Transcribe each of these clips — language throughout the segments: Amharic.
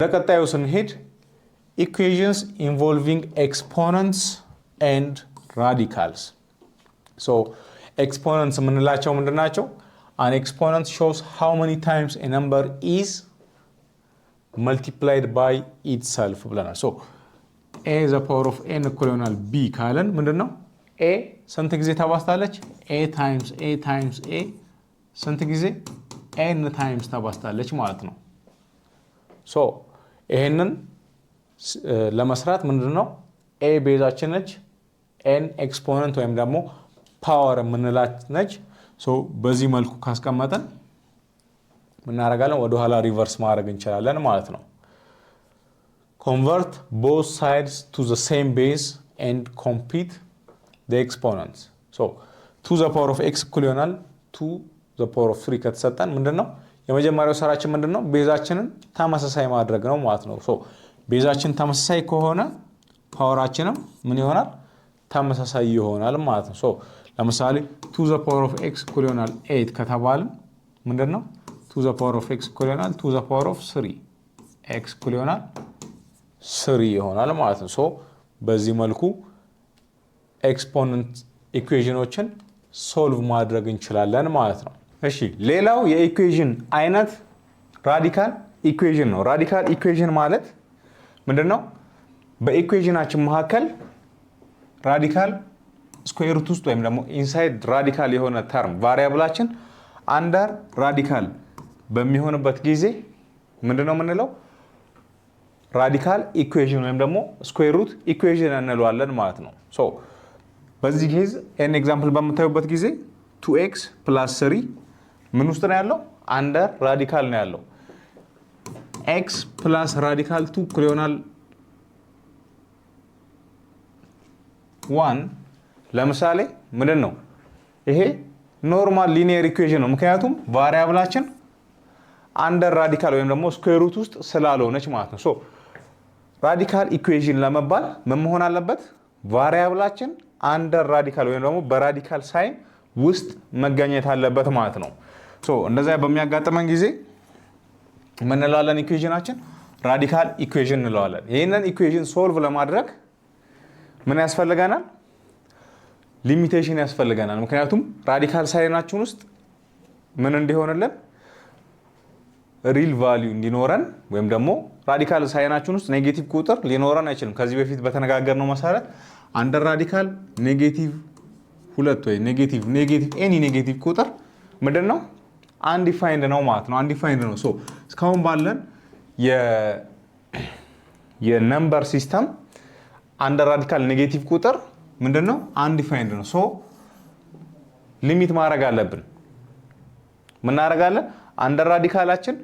ለቀጣዩ ስንሄድ equations involving exponents and radicals. So exponents የምንላቸው ምንድናቸው? An exponent shows how many times a number is multiplied by itself ብለናል። So a the power of n እኩል ይሆናል b ካለን ምንድነው? a ስንት ጊዜ ተባዝታለች? a times a ስንት ጊዜ? n times ተባዝታለች ማለት ነው። So ይሄንን ለመስራት ምንድነው? a ቤዛችን ነች፣ n ኤክስፖነንት ወይም ደግሞ ፓወር የምንላት ነች። ሶ በዚህ መልኩ ካስቀመጠን ምን እናደርጋለን? ወደ ኋላ ሪቨርስ ማድረግ እንችላለን ማለት ነው። convert both sides to the same base and compute the exponents. so 2 the power of x እኩል ይሆናል 2 the power of 3 ከተሰጠን ምንድነው የመጀመሪያው ስራችን ምንድነው? ቤዛችንን ተመሳሳይ ማድረግ ነው ማለት ነው። ሶ ቤዛችን ተመሳሳይ ከሆነ ፓወራችንም ምን ይሆናል? ተመሳሳይ ይሆናል ማለት ነው። ሶ ለምሳሌ 2 the power of x እኩል ይሆናል 8 ከተባለ ምንድነው 2 the power of x እኩል ይሆናል 2 the power of 3 x እኩል ይሆናል 3 ይሆናል ማለት ነው። ሶ በዚህ መልኩ ኤክስፖነንት ኢኩዌሽኖችን ሶልቭ ማድረግ እንችላለን ማለት ነው። እሺ ሌላው የኢኩዌሽን አይነት ራዲካል ኢኩዌሽን ነው። ራዲካል ኢኩዌሽን ማለት ምንድነው? በኢኩዌሽናችን መካከል ራዲካል ስኩዌር ሩት ውስጥ ወይም ደግሞ ኢንሳይድ ራዲካል የሆነ ተርም ቫሪያብላችን አንደር ራዲካል በሚሆንበት ጊዜ ምንድነው የምንለው? ራዲካል ኢኩዌሽን ወይም ደግሞ ስኩዌር ሩት ኢኩዌሽን እንለዋለን ማለት ነው። ሶ በዚህ ኬዝ ኤን ኤግዛምፕል በምታዩበት ጊዜ 2x + 3 ምን ውስጥ ነው ያለው? አንደር ራዲካል ነው ያለው። x + ራዲካል 2 እኩል ይሆናል 1 ለምሳሌ ምንድነው ይሄ? ኖርማል ሊኒየር ኢኩዌሽን ነው። ምክንያቱም ቫሪያብላችን አንደር ራዲካል ወይም ደግሞ ስኩዌር ሩት ውስጥ ስላልሆነች ማለት ነው። ሶ ራዲካል ኢኩዌሽን ለመባል ምን መሆን አለበት? ቫሪያብላችን አንደር ራዲካል ወይም ደግሞ በራዲካል ሳይን ውስጥ መገኘት አለበት ማለት ነው። ሶ እንደዛ በሚያጋጥመን ጊዜ ምን እንለዋለን? ኢኩዌሽናችን ራዲካል ኢኩዌሽን እንለዋለን። ይሄንን ኢኩዌሽን ሶልቭ ለማድረግ ምን ያስፈልገናል? ሊሚቴሽን ያስፈልገናል። ምክንያቱም ራዲካል ሳይናችን ውስጥ ምን እንዲሆንልን? ሪል ቫልዩ እንዲኖረን ወይም ደግሞ ራዲካል ሳይናችን ውስጥ ኔጌቲቭ ቁጥር ሊኖረን አይችልም። ከዚህ በፊት በተነጋገርነው መሰረት አንደር ራዲካል ኔጌቲቭ 2 ወይ ኔጌቲቭ ኤኒ ኔጌቲቭ ቁጥር ምንድነው? አንዲፋይንድ ነው ማለት ነው። አንዲፋይንድ ነው። ሶ እስካሁን ባለን የነምበር ሲስተም አንደር ራዲካል ኔጌቲቭ ቁጥር ምንድነው? አንዲፋይንድ ነው። ሶ ሊሚት ማድረግ አለብን። ምን እናደርጋለን? አንደር ራዲካላችን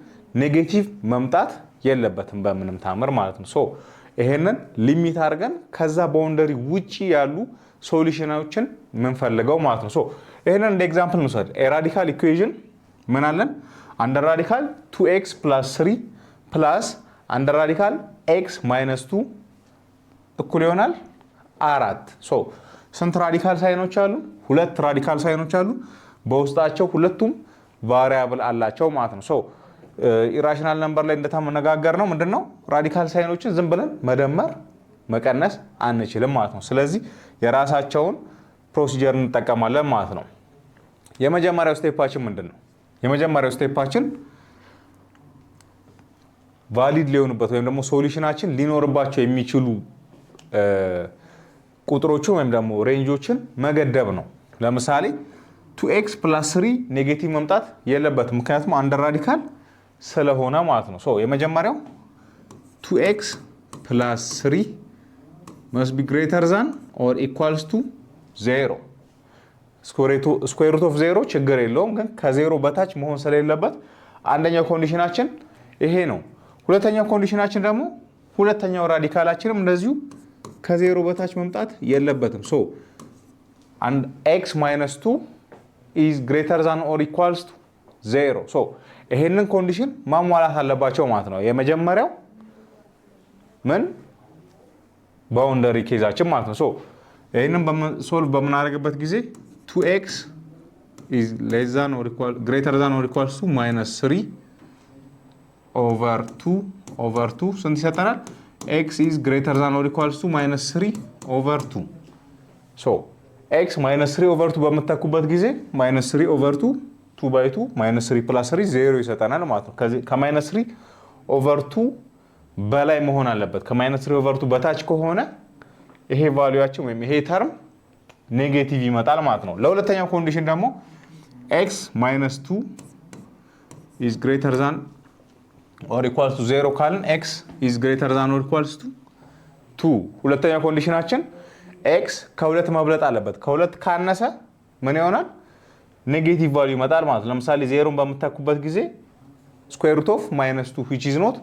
ኔጌቲቭ መምጣት የለበትም በምንም ታምር ማለት ነው። ሶ ይሄንን ሊሚት አድርገን ከዛ ባውንደሪ ውጪ ያሉ ሶሉሽኖችን ምንፈልገው ማለት ነው። ሶ ይሄንን እንደ ኤግዛምፕል እንውሰድ። ራዲካል ኢኩዌሽን ምን አለን? አንደር ራዲካል 2x + 3 ፕላስ አንደር ራዲካል x - 2 እኩል ይሆናል 4። ሶ ስንት ራዲካል ሳይኖች አሉ? 2 ራዲካል ሳይኖች አሉ። በውስጣቸው ሁለቱም ቫሪያብል አላቸው ማለት ነው። ሶ ኢራሽናል ነምበር ላይ እንደተነጋገር ነው ምንድነው? ራዲካል ሳይኖችን ዝም ብለን መደመር መቀነስ አንችልም ማለት ነው። ስለዚህ የራሳቸውን ፕሮሲጀር እንጠቀማለን ማለት ነው። የመጀመሪያው ስቴፓችን ምንድነው? የመጀመሪያው ስቴፓችን ቫሊድ ሊሆኑበት ወይም ደግሞ ሶሉሽናችን ሊኖርባቸው የሚችሉ ቁጥሮችን ወይም ደግሞ ሬንጆችን መገደብ ነው። ለምሳሌ 2x + 3 ኔጌቲቭ መምጣት የለበትም፣ ምክንያቱም አንደር ራዲካል ስለሆነ ማለት ነው። ሶ የመጀመሪያው 2x + 3 must be greater than or equals to 0. ስኩዌር ሩት ኦፍ 0 ችግር የለውም፣ ግን ከዜሮ በታች መሆን ስለሌለበት አንደኛው ኮንዲሽናችን ይሄ ነው። ሁለተኛው ኮንዲሽናችን ደግሞ ሁለተኛው ራዲካላችንም እንደዚሁ ከዜሮ በታች መምጣት የለበትም። ሶ x - 2 is greater than or equals to 0. ሶ ይሄንን ኮንዲሽን ማሟላት አለባቸው ማለት ነው። የመጀመሪያው ምን ባውንደሪ ኬዛችን ማለት ነው። ሶ ይሄንን ሶልቭ በምናደርግበት ጊዜ 2x is less than or equal greater than or equals to -3 over 2 over 2 ስንት ይሰጠናል? x is greater than or equals to -3 over 2 so x -3 over 2 በመታኩበት ጊዜ -3 over 2 2 by 2 -3 plus 3 0 ይሰጠናል ማለት ነው። ከ-3 over 2 በላይ መሆን አለበት። ከ-3 over 2 በታች ከሆነ ይሄ ቫልዩአችን ወይም ይሄ ተርም ኔጌቲቭ ይመጣል ማለት ነው። ለሁለተኛው ኮንዲሽን ደግሞ x -2 is greater than or equals to 0 ካልን x is greater than or equals to 2 ሁለተኛው ኮንዲሽናችን x ከሁለት መብለጥ አለበት። ከሁለት ካነሰ ምን ይሆናል? ኔጌቲቭ ቫልዩ ይመጣል ማለት ነው። ለምሳሌ 0ን በመታኩበት ጊዜ square root of -2 which is not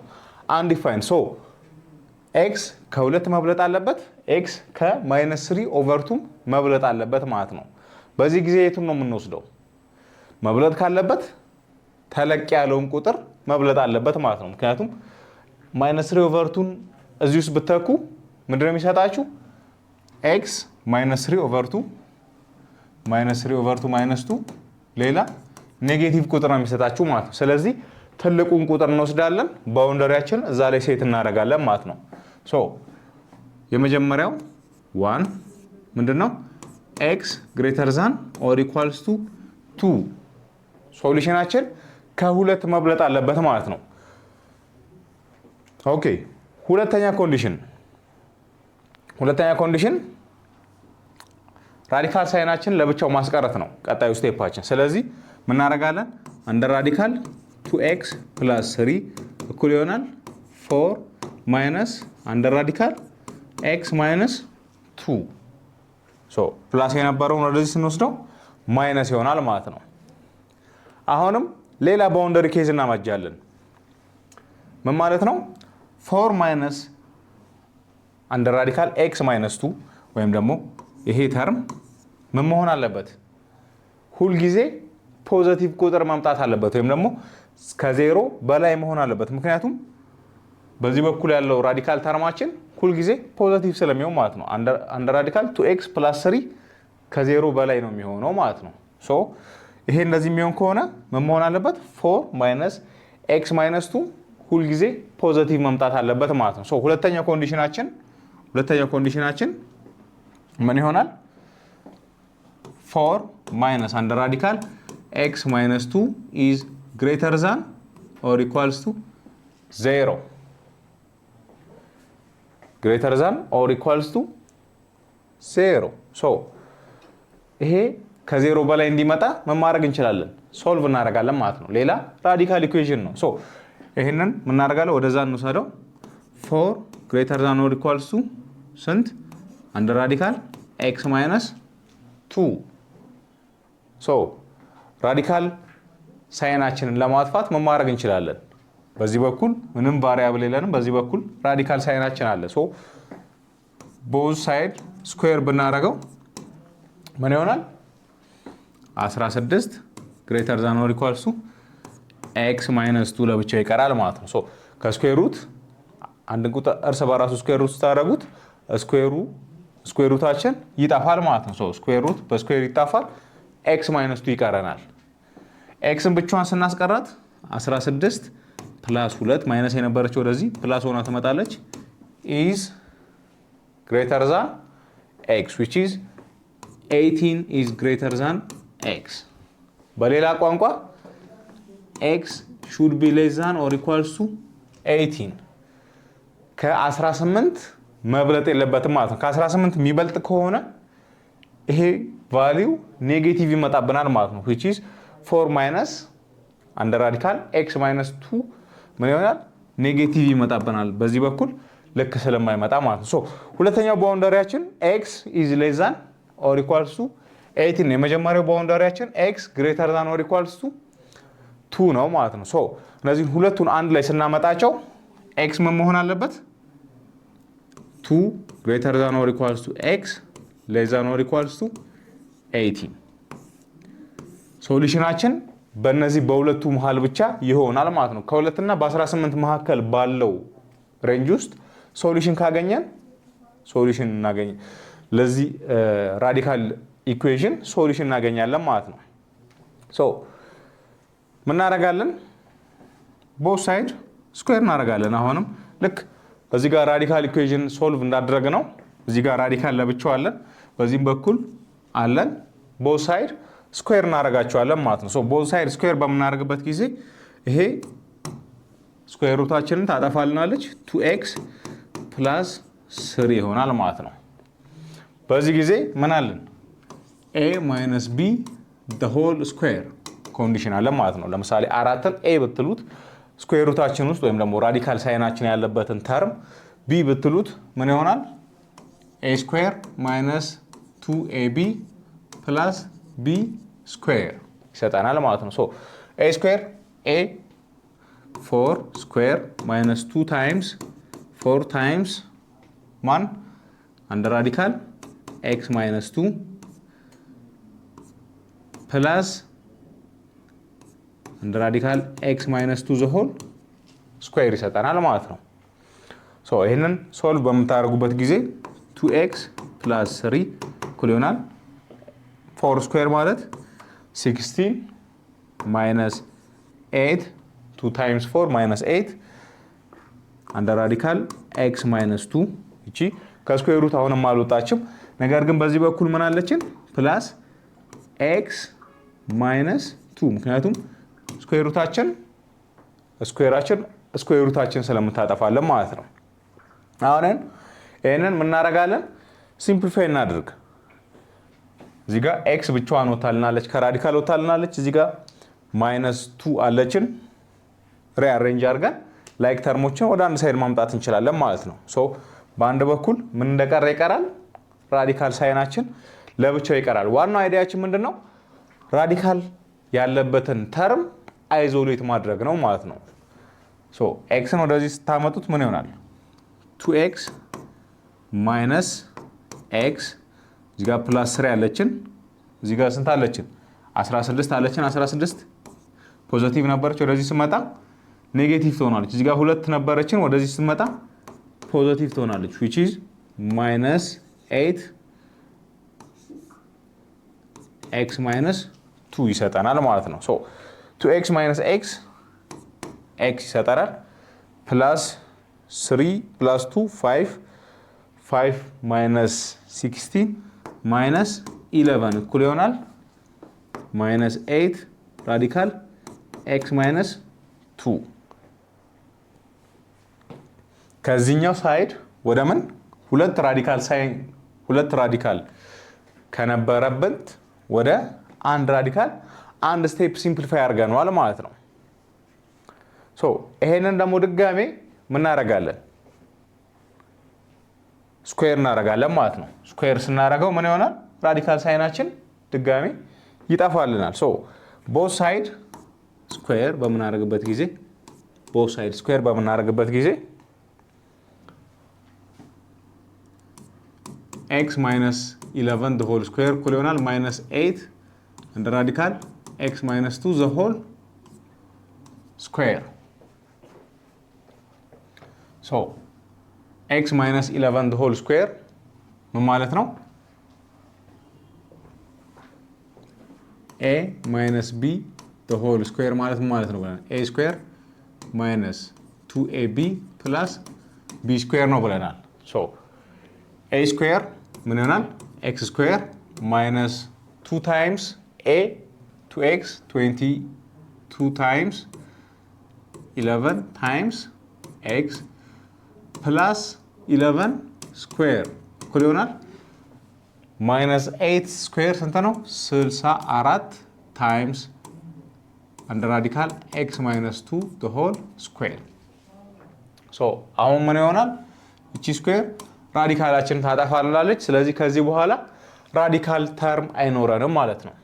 undefined so x ከሁለት መብለጥ አለበት x ከ-3 over 2 መብለጥ አለበት ማለት ነው። በዚህ ጊዜ የቱን ነው የምንወስደው? መብለጥ ካለበት ተለቅ ያለውን ቁጥር መብለጥ አለበት ማለት ነው። ምክንያቱም -3 over 2 እዚህ ውስጥ ብትተኩ ምንድነው የሚሰጣችሁ? x -3 over 2 -3 over 2 -2 ሌላ ኔጌቲቭ ቁጥር ነው የሚሰጣችሁ ማለት ነው። ስለዚህ ትልቁን ቁጥር እንወስዳለን ባውንደሪያችን እዛ ላይ ሴት እናደርጋለን ማለት ነው። ሶ የመጀመሪያው 1 ምንድነው? x greater than or equals to 2 ሶሉሽናችን ከሁለት መብለጥ አለበት ማለት ነው። ኦኬ ሁለተኛ ኮንዲሽን ራዲካል ሳይናችን ለብቻው ማስቀረት ነው ቀጣዩ ስቴፓችን። ስለዚህ ምን እናደርጋለን? አንደር ራዲካል 2x plus 3 እኩል ይሆናል 4 minus አንደር ራዲካል x minus 2 ሶ ፕላስ የነበረውን ወደዚህ ስንወስደው ማይነስ ይሆናል ማለት ነው። አሁንም ሌላ ባውንደሪ ኬዝ እናመጃለን። ምን ማለት ነው? 4 minus አንደር ራዲካል x minus 2 ወይም ደግሞ ይሄ ተርም ምን መሆን አለበት? ሁል ጊዜ ፖዚቲቭ ቁጥር ማምጣት አለበት ወይም ደግሞ ከዜሮ በላይ መሆን አለበት። ምክንያቱም በዚህ በኩል ያለው ራዲካል ተርማችን ሁል ጊዜ ፖዚቲቭ ስለሚሆን ማለት ነው። አንደር ራዲካል 2x plus 3 ከዜሮ በላይ ነው የሚሆነው ማለት ነው። ሶ ይሄ እንደዚህ የሚሆን ከሆነ ምን መሆን አለበት? 4 minus x minus 2 ሁል ጊዜ ፖዚቲቭ መምጣት አለበት ማለት ነው። ሶ ሁለተኛው ኮንዲሽናችን ምን ይሆናል? 4 minus under radical x minus 2 is greater than or equals to 0 greater than or equals to 0 so ይሄ ከዜሮ በላይ እንዲመጣ ምን ማድረግ እንችላለን? ሶልቭ እናደርጋለን ማለት ነው። ሌላ ራዲካል ኢኩዌሽን ነው። ሶ ይሄንን ምን እናደርጋለን? ወደዛ እንውሰደው 4 greater than or equals to ስንት? under radical x minus 2 ሶ ራዲካል ሳይናችንን ለማጥፋት ምን ማድረግ እንችላለን? በዚህ በኩል ምንም ቫሪያብል የለንም። በዚህ በኩል ራዲካል ሳይናችን አለ። ሶ ቦዝ ሳይድ ስኩዌር ብናደርገው ምን ይሆናል? 16 greater than or equals to x minus 2 ለብቻው ይቀራል ማለት ነው። ሶ ከስኩዌር ሩት አንድ ቁጥር እርስ በራሱ ስኩዌር ሩት ስታደርጉት ስኩዌር ሩታችን ይጠፋል ማለት ነው። ሶ ስኩዌር ሩት በስኩዌር ይጠፋል። x minus 2 ይቀረናል። xን ብቻዋን ስናስቀራት 16 ፕላስ 2 ማይነስ የነበረችው ወደዚህ ፕላስ ሆና ትመጣለች is greater than x which is 18 is greater than x በሌላ ቋንቋ x should be less than or equals to 18 ከ18 መብለጥ የለበትም ማለት ነው። ከ18 የሚበልጥ ከሆነ ይሄ ቫልዩ ኔጌቲቭ ይመጣብናል ማለት ነው which is 4 minus under radical x minus 2 ምን ይሆናል? ኔጌቲቭ ይመጣብናል በዚህ በኩል ልክ ስለማይመጣ ማለት ነው። ሶ ሁለተኛው ባውንደሪያችን x is less than or equals to 18 ነው። የመጀመሪያው ባውንደሪያችን x greater than or equals to 2 ነው ማለት ነው። ሶ እነዚህ ሁለቱን አንድ ላይ ስናመጣቸው x ምን መሆን አለበት? 2 greater than or equals to x less than or equals to 18 ሶሉሽናችን በእነዚህ በሁለቱ መሃል ብቻ ይሆናል ማለት ነው። ከ2 እና በ18 መካከል ባለው ሬንጅ ውስጥ ሶሉሽን ካገኘን ለዚህ ራዲካል ኢኩዌሽን ሶሉሽን እናገኛለን ማለት ነው። ሶ ምን እናደርጋለን? ቦዝ ሳይድ ስኩዌር እናደርጋለን። አሁንም ልክ እዚህ ጋር ራዲካል ኢኩዌሽን ሶልቭ እንዳደረግ ነው። እዚህ ጋር ራዲካል ለብቻው አለን፣ በዚህም በኩል አለን። ቦዝ ሳይድ ስኩዌር እናደርጋቸዋለን ማለት ነው። ሶ ቦዝ ሳይድ ስኩዌር በምናደርግበት ጊዜ ይሄ ስኩዌር ሩታችንን ታጠፋልናለች 2x + 3 ይሆናል ማለት ነው። በዚህ ጊዜ ምን አለን? a - b the whole square ኮንዲሽን አለ ማለት ነው። ለምሳሌ 4ን a ብትሉት ስኩዌር ሩታችን ውስጥ ወይም ደግሞ ራዲካል ሳይናችን ያለበትን ተርም b ብትሉት ምን ይሆናል? a square - 2ab + b square ይሰጠናል ማለት ነው። ሶ a square a 4 square - 2 times 4 times ማን አንድ ራዲካል x - 2 ፕላስ አንድ ራዲካል x - 2 ዘ ሆል ስኩዌር ይሰጠናል ማለት ነው። ሶ ይሄንን ሶልቭ በምታደርጉበት ጊዜ 2x + 3 እኩል ይሆናል 4 ስኩዌር ማለት 16 - 8 2 times 4 - 8 አንድ ራዲካል x - 2 እቺ ከስኩዌር ሩት አሁንም አልወጣችም። ነገር ግን በዚህ በኩል ምን አለችን? ፕላስ x - 2 ምክንያቱም ስኩዌር ሩታችን ስለምታጠፋለን ማለት ነው። አሁን ይሄንን ምን እናደርጋለን? ሲምፕሊፋይ እናድርግ። እዚህ ጋር x ብቻዋን ወጣልናለች፣ ከራዲካል ወጣልናለች። እዚህ ጋር -2 አለችን። ሪአሬንጅ አድርገን ላይክ ተርሞችን ወደ አንድ ሳይድ ማምጣት እንችላለን ማለት ነው። ሶ በአንድ በኩል ምን እንደቀረ ይቀራል? ራዲካል ሳይናችን ለብቻው ይቀራል። ዋናው አይዲያችን ምንድነው? ራዲካል ያለበትን ተርም አይዞሌት ማድረግ ነው ማለት ነው። ሶ ኤክስን ወደዚህ ስታመጡት ምን ይሆናል? 2x - x እዚህ ጋር ፕላስ 3 አለችን። እዚህ ጋር ስንት አለችን? 16 አለችን። 16 ፖዚቲቭ ነበረች፣ ወደዚህ ስመጣ ኔጌቲቭ ትሆናለች። እዚህ ጋር 2 ነበረችን፣ ወደዚህ ስመጣ ፖዚቲቭ ትሆናለች which is -8 x - 2 ይሰጠናል ማለት ነው። ሶ 2x - x x ይሰጠናል ፕላስ 3 + 2 5 -16 -11 እኩል ይሆናል -8 ራዲካል x - 2 ከዚህኛው ሳይድ ወደ ምን ሁለት ራዲካል ከነበረበት ወደ አንድ ራዲካል አንድ ስቴፕ ሲምፕሊፋይ አድርገናል ማለት ነው። ሶ ይሄንን ደግሞ ድጋሜ ምን እናደርጋለን? ስኩዌር እናደርጋለን ማለት ነው። ስኩዌር ስናደርገው ምን ይሆናል? ራዲካል ሳይናችን ድጋሜ ይጠፋልናል። ሶ ቦዝ ሳይድ ስኩዌር በምናደርግበት ጊዜ x - 11 the whole square እኩል ይሆናል -8 እንደ ራዲካል x - 2 the whole square። ሶ x - 11 the whole square ምን ማለት ነው? a - b the whole square ማለት ምን ማለት ነው? a square - 2ab + b square ነው ብለናል። ሶ a square ምን ይሆናል? x square - 2 times a 2x 22 times 11 times x plus 11 square እኩል ይሆናል -8 square ስንት ነው? 64 times አንድ ራዲካል x - 2 the whole square። ሶ አሁን ምን ይሆናል? እቺ ስኩዌር ራዲካላችንን ታጠፋልናለች። ስለዚህ ከዚህ በኋላ ራዲካል ተርም አይኖረንም ማለት ነው።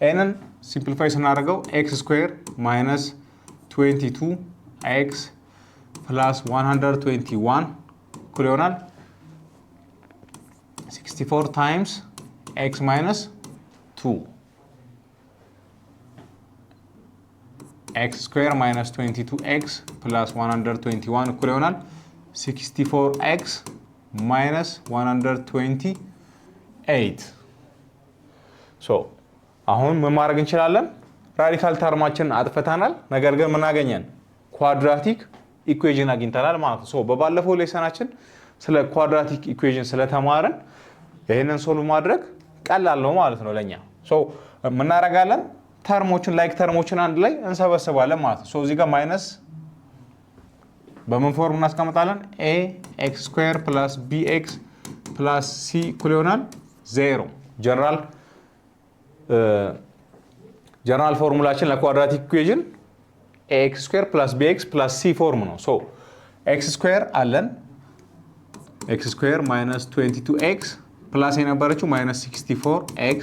ይህንን ሲምፕሊፋይ ስናደርገው x ስኩዌር -22x ፕላስ 121 እኩል ይሆናል 64 ታይምስ x - 2 x ስኩዌር -22x ፕላስ 121 እኩል ይሆናል 64x -128 ሶ አሁን ምን ማድረግ እንችላለን? ራዲካል ተርማችንን አጥፍተናል። ነገር ግን ምን አገኘን? ኳድራቲክ ኢኩዌዥን አግኝተናል ማለት ነው። ሶ በባለፈው ሌሰናችን ስለ ኳድራቲክ ኢኩዌዥን ስለተማረን ይሄንን ሶልቭ ማድረግ ቀላል ነው ማለት ነው ለኛ። ሶ ምን እናደርጋለን? ተርሞችን አንድ ላይ እንሰበስባለን ማለት ነው። ሶ እዚህ ጋር ማይነስ በምን ፎርም እናስቀምጣለን? ax² + bx + c እኩል ይሆናል 0። ጀነራል ፎርሙላችን ለኳድራቲክ ኢኩዌዥን ax² + bx + c ፎርም ነው። ሶ x² አለን x² - 22x ፕላስ የነበረችው -64x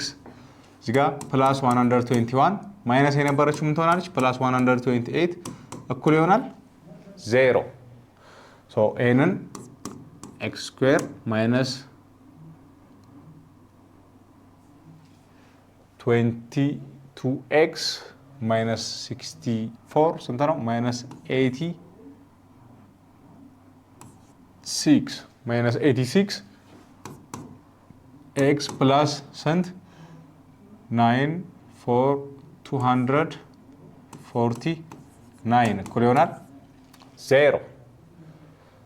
እዚህ ጋር ፕላስ 121 ማይነስ የነበረችው ምን ትሆናለች? ፕላስ 128 እኩል ይሆናል 0። ሶ ይሄንን x² - 22x -64 ስንት ነው? -86 x ፕላስ ስንት 249 እኩል ይሆናል 0።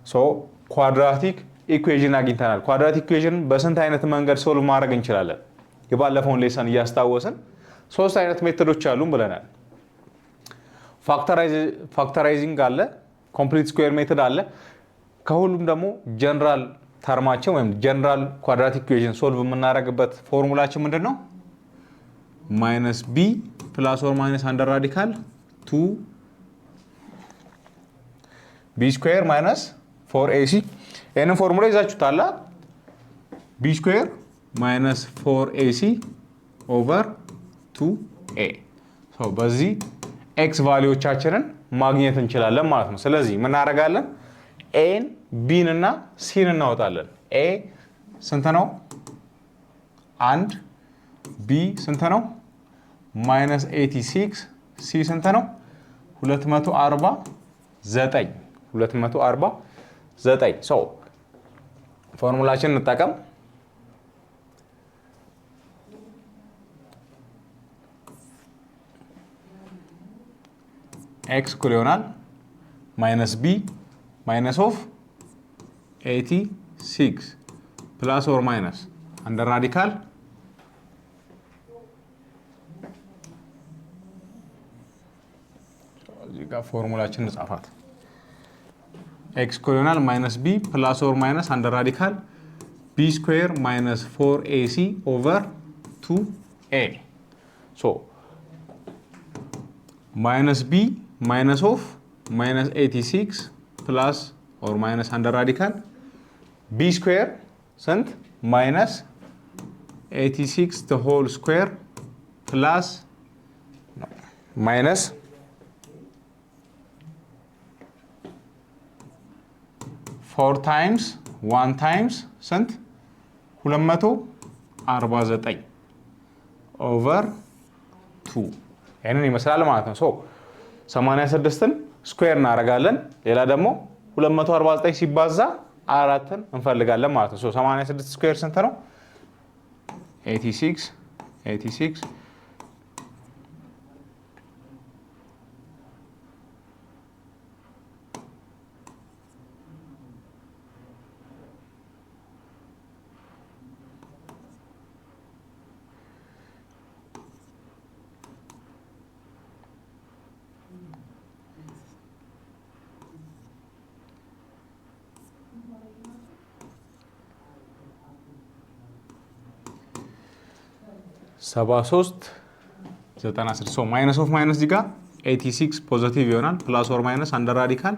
ሶ ኳድራቲክ ኢኩዌዥን አግኝተናል። ኳድራቲክ ኢኩዌዥን በስንት አይነት መንገድ ሶልቭ ማድረግ እንችላለን? የባለፈውን ሌሰን እያስታወስን 3 አይነት ሜቶዶች አሉን ብለናል። ፋክተራይዚንግ አለ፣ ኮምፕሊት ስኩዌር ሜቶድ አለ። ከሁሉም ደግሞ ጀነራል ተርማችን ወይም ጀነራል ኳድራቲክ ኢኩዌዥን ሶልቭ የምናደርግበት ፎርሙላችን ምንድን ነው? -b ± አንደር ራዲካል 2b² - 4ac ይህንን ፎርሙላ ይዛችሁታላ። b² - 4ac ኦቨር 2a በዚህ ኤክስ ቫሊዎቻችንን ማግኘት እንችላለን ማለት ነው። ስለዚህ ምን እናደርጋለን? ኤን ቢን እና ሲን እናወጣለን። ኤ ስንት ነው? 1 ቢ ስንት ነው? -86 ሲ ስንት ነው? 249 ሶ ፎርሙላችን እንጠቀም። ኤክስ እኩል ይሆናል -b -86 ፕላስ ኦር ማይነስ አንደር ራዲካል እዚህ ጋር ፎርሙላችን እንጻፋት። ኤክስ እኩል ይሆናል -b ፕላስ ኦር ማይነስ አንደር ራዲካል b² - 4ac ኦቨር 2a ሶ -b -86 ፕላስ ኦር ማይነስ አንደር ራዲካል b² ስንት -86 the whole square ፕላስ ማይነስ 4 times 1 times ስንት 249 ኦቨር 2 ይህንን ይመስላል ማለት ነው። ሶ 86ን ስኩዌር እናደርጋለን። ሌላ ደግሞ 249 ሲባዛ 4ን እንፈልጋለን ማለት ነው። ሶ 86 ስኩዌር ስንት ነው? 86 73 96 ሶ ማይነስ ኦፍ ማይነስ እዚህ ጋር 86 ፖዚቲቭ ይሆናል። ፕላስ ኦር ማይነስ አንደር ራዲካል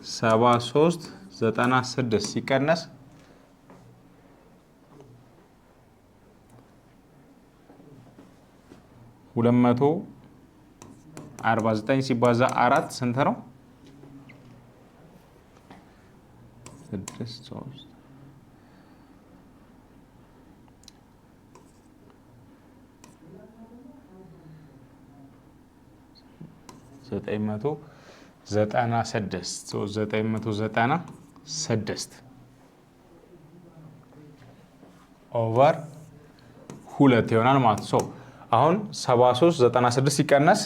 73 96 ሲቀነስ 249 ሲባዛ 4 ስንት ነው? 996 ኦቨር 2 ይሆናል ማለት ነው። አሁን 73 96 ሲቀነስ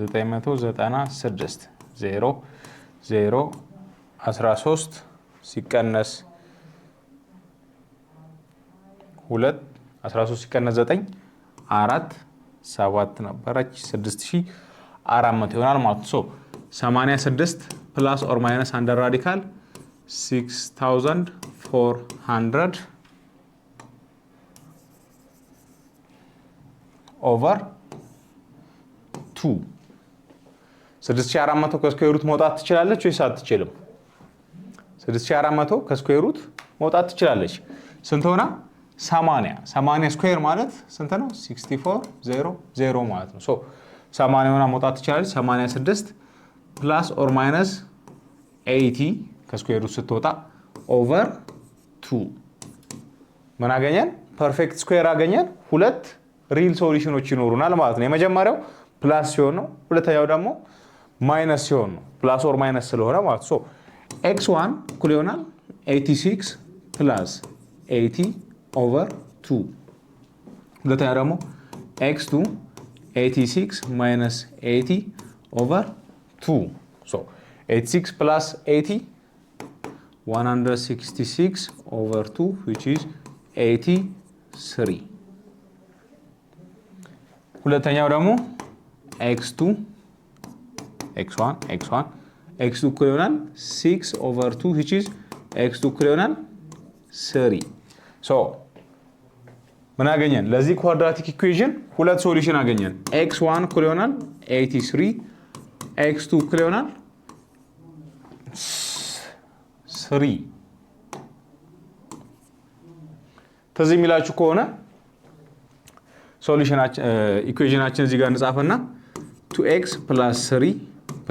996 0 0 13 ሲቀነስ 2 13 ሲቀነስ 9 4 7 ነበረች 6400 ይሆናል ማለት ነው። 86 ፕላስ ኦር ማይነስ አንደር ራዲካል 6400 ኦቨር 2 6400 ከስኩዌር ሩት መውጣት ትችላለች ወይስ አትችልም? 6400 ከስኩዌር ሩት መውጣት ትችላለች። ስንት ሆና? 80 ስኩዌር ማለት ስንት ነው? 6400 ማለት ነው። 80 ሆና መውጣት ትችላለች። 86 ፕላስ ኦር ማይነስ 80 ከስኩዌር ሩት ስትወጣ ኦቨር 2 ምን አገኘን? ፐርፌክት ስኩዌር አገኘን። ሁለት ሪል ሶሉሽኖች ይኖሩናል ማለት ነው። የመጀመሪያው ፕላስ ሲሆን ነው፣ ሁለተኛው ደግሞ ማይነስ ሲሆን ነው። ፕላስ ኦር ማይነስ ስለሆነ ማለት ነው። x1 እኩል ይሆናል 86 ፕላስ 80 ኦቨር 2። ሁለተኛ ደግሞ x2 86 ማይነስ 80 ኦቨር 2። 86 ፕላስ 80 166 ኦቨር 2 which is 83። ሁለተኛው ደግሞ x2 x1 x2 እኩል ይሆናል 6 ኦቨር 2 which is x2 እኩል ይሆናል 3። ምን አገኘን? ለዚህ ኳድራቲክ ኢኩዌሽን ሁለት ሶሉሽን አገኘን። x1 እኩል ይሆናል 83 x2 እኩል ይሆናል 3። ከዚህ የሚላችሁ ከሆነ ሶሉሽናችን ኢኩዌሽናችን እዚህ ጋር እንጻፈና 2x + 3 +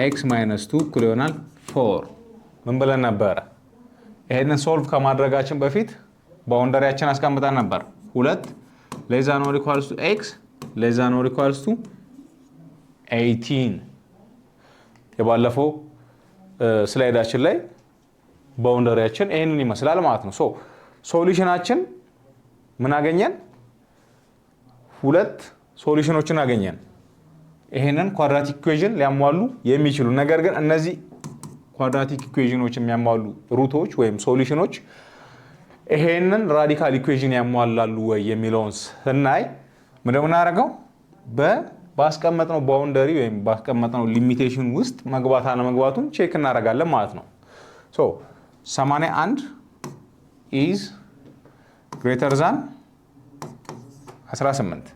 x - 2 እኩል ይሆናል 4 ምን ብለን ነበረ? ይሄንን ሶልቭ ከማድረጋችን በፊት ባውንደሪያችን አስቀምጠን ነበር። 2 ሌዛ ኖር ኢኳልስ ቱ x ሌዛ ኖር ኢኳልስ ቱ 18። የባለፈው ስላይዳችን ላይ ባውንደሪያችን ይሄንን ይመስላል ማለት ነው። ሶሉሽናችን ምን አገኘን? ሁለት ሶሉሽኖችን አገኘን። ይሄንን ኳድራቲክ ኢኩዌሽን ሊያሟሉ የሚችሉ ነገር ግን እነዚህ ኳድራቲክ ኢኩዌሽኖች የሚያሟሉ ሩቶች ወይም ሶሉሽኖች ይሄንን ራዲካል ኢኩዌሽን ያሟላሉ ወይ የሚለውን ስናይ ምንድነው የምናደርገው? ባስቀመጥነው ባውንደሪ ወይም ባስቀመጥነው ሊሚቴሽን ውስጥ መግባት አለመግባቱን ቼክ እናደርጋለን ማለት ነው። 81 is greater than 18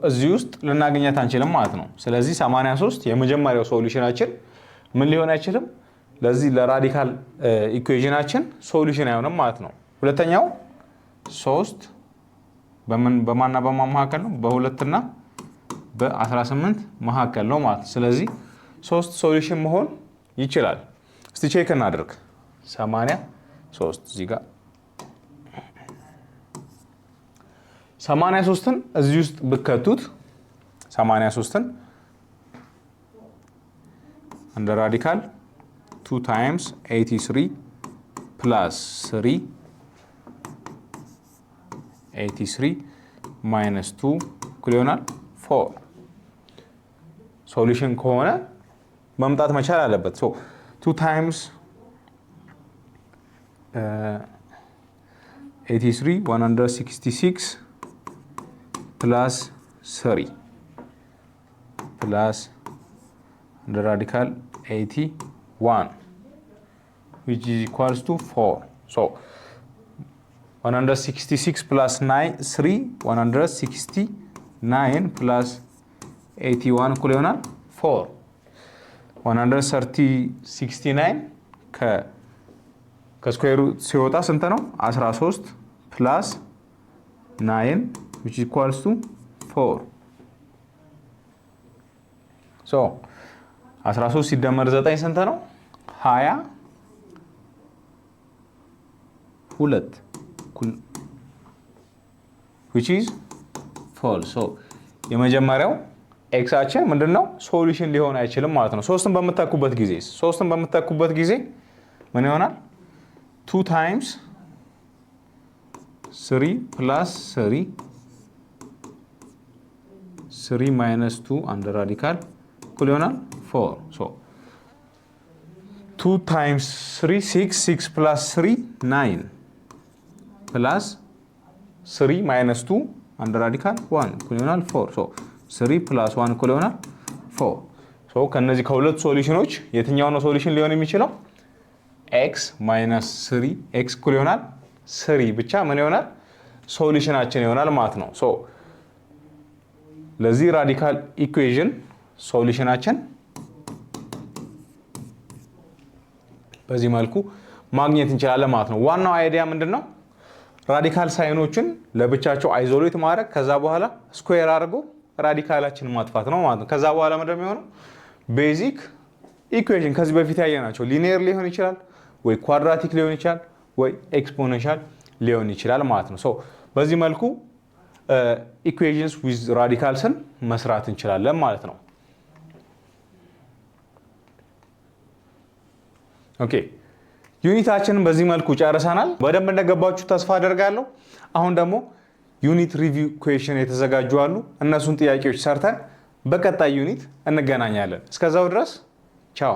እዚህ ውስጥ ልናገኛት አንችልም ማለት ነው። ስለዚህ 83 የመጀመሪያው ሶሉሽናችን ምን ሊሆን አይችልም? ለዚህ ለራዲካል ኢኩዌሽናችን ሶሉሽን አይሆንም ማለት ነው። ሁለተኛው 3 በማንና በማን መካከል ነው? በ2 እና በ18 መካከል ነው ማለት ነው። ስለዚህ 3 ሶሉሽን መሆን ይችላል። እስቲ ቼክ እናድርግ። 83 እዚህ ጋር 83ን እዚህ ውስጥ ብከቱት 83ን እንደ ራዲካል 2 times 83 plus 3 83 minus 2 እኩል ይሆናል 4። ሶሉሽን ከሆነ መምጣት መቻል አለበት። 2 times 83 166 plus 3 plus the radical 81 which is equals to 4. 166 plus 3 169 plus 81 እኩል ይሆናል 4። 169 ከስኩዌሩ ሲወጣ ስንት ነው? 13 plus 9 which is equals to 4. 13 ሲደመር 9 ስንት ነው? 22 which is false. የመጀመሪያው ኤክሳችን ምንድነው? ሶሉሽን ሊሆን አይችልም ማለት ነው። 3ን በምትተኩበት ጊዜ ምን ይሆናል? 2 times 3 plus 3 3 minus 2 under radical እኩል ይሆናል 4 so 2 times 3 6 6 plus 3 9 plus 3 minus 2 under radical 1 እኩል ይሆናል 4 so 3 plus 1 እኩል ይሆናል 4 so ከነዚህ ከሁለት ሶሉሽኖች የትኛው ነው ሶሉሽን ሊሆን የሚችለው x minus 3 x እኩል ይሆናል 3 ብቻ ምን ይሆናል ሶሉሽናችን ይሆናል ማለት ነው so ለዚህ ራዲካል ኢኩዌሽን ሶሉሽናችን በዚህ መልኩ ማግኘት እንችላለን ማለት ነው ዋናው አይዲያ ምንድነው ራዲካል ሳይኖችን ለብቻቸው አይዞሌት ማድረግ ከዛ በኋላ ስኩዌር አድርጎ ራዲካላችን ማጥፋት ነው ማለት ነው ከዛ በኋላ ምንድነው የሚሆነው ቤዚክ ኢኩዌሽን ከዚህ በፊት ያየናቸው ሊኒየር ሊሆን ይችላል ወይ ኳድራቲክ ሊሆን ይችላል ወይ ኤክስፖኔንሻል ሊሆን ይችላል ማለት ነው ሶ በዚህ መልኩ ኢኩዌሽንስ ዊዝ ራዲካልስን መስራት እንችላለን ማለት ነው ኦኬ ዩኒታችንን በዚህ መልኩ ጨርሰናል በደንብ እንደገባችሁ ተስፋ አደርጋለሁ አሁን ደግሞ ዩኒት ሪቪው ኩዌሽን የተዘጋጁ አሉ እነሱን ጥያቄዎች ሰርተን በቀጣይ ዩኒት እንገናኛለን እስከዛው ድረስ ቻው